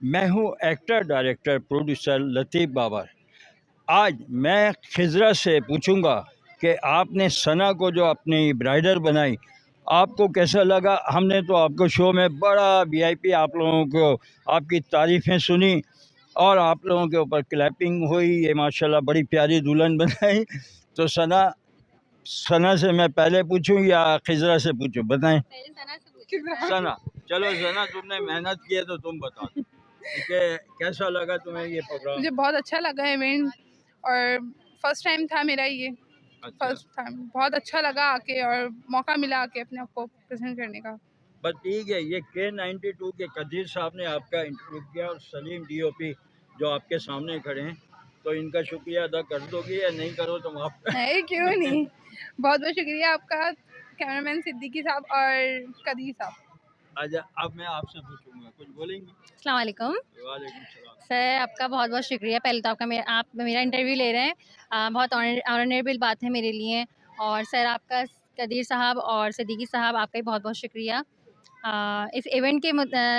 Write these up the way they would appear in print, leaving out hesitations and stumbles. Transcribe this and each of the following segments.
मैं हूँ actor, director, producer लतीफ़ बाबर। आज मैं खिज़रा से पूछूंगा कि आपने सना को जो अपनी ब्राइडर बनाई, आपको कैसा लगा? हमने तो आपको शो में बड़ा वीआईपी आप लोगों को आपकी तारीफ़ें सुनी और आप लोगों के ऊपर क्लैपिंग हुई। ये माशाल्लाह बड़ी प्यारी दुल्हन बनाई। तो सना से मैं पहले पूछूं या खिज़रा से पूछूं? बताएं। सना, चलो सना, तुमने मेहनत की है तो तुम बताओ कि कैसा लगा तुम्हें ये प्रोग्राम? मुझे बहुत अच्छा लगा इवेंट, और फर्स्ट टाइम था मेरा ये। अच्छा, फर्स्ट टाइम बहुत अच्छा लगा आके, और मौका मिला आके अपने आप को प्रेजेंट करने का। बस ठीक है। ये K92 के कदीर साहब ने आपका इंटरव्यू किया और सलीम डीओपी जो आपके सामने खड़े हैं, तो इनका शुक्रिया अदा कर दोगे या नहीं करो तो माफ? नहीं, क्यों नहीं। बहुत बहुत शुक्रिया आपका, कैमरामैन सिद्दीकी साहब और कदीर साहब। अच्छा, अब मैं आपसे पूछूंगा, कुछ बोलेंगी? अस्सलाम वालेकुम वालेकुम सलाम। सर, आपका बहुत बहुत शुक्रिया। पहले तो आप मेरा इंटरव्यू ले रहे हैं, बहुत ऑनरेबल बात है मेरे लिए। और सर आपका, कदीर साहब और सिद्दीकी साहब, आपका भी बहुत बहुत शुक्रिया। इस इवेंट के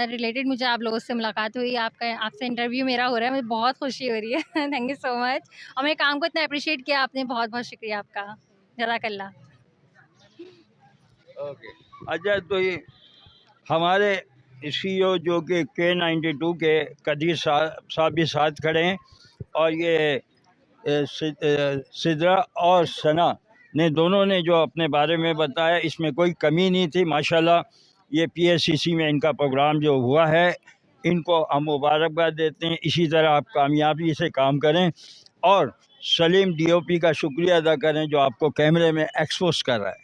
रिलेटेड मुझे आप लोगों से मुलाकात हुई, आपसे इंटरव्यू मेरा हो रहा है, मुझे बहुत खुशी हो रही है। Thank you so much. और मेरे काम को इतना अप्रिशिएट किया आपने, बहुत बहुत शुक्रिया आपका। जज़ाकल्लाह। ओके। अच्छा, तो ये हमारे CEO जो कि K92 के कदीर साहब भी साथ खड़े हैं, और ये सिद्रा और सना ने दोनों ने जो अपने बारे में बताया, इसमें कोई कमी नहीं थी। माशाल्लाह ये PSCC में इनका प्रोग्राम जो हुआ है, इनको हम मुबारकबाद देते हैं। इसी तरह आप कामयाबी से काम करें और सलीम DOP का शुक्रिया अदा करें जो आपको कैमरे में एक्सपोज कर रहा है।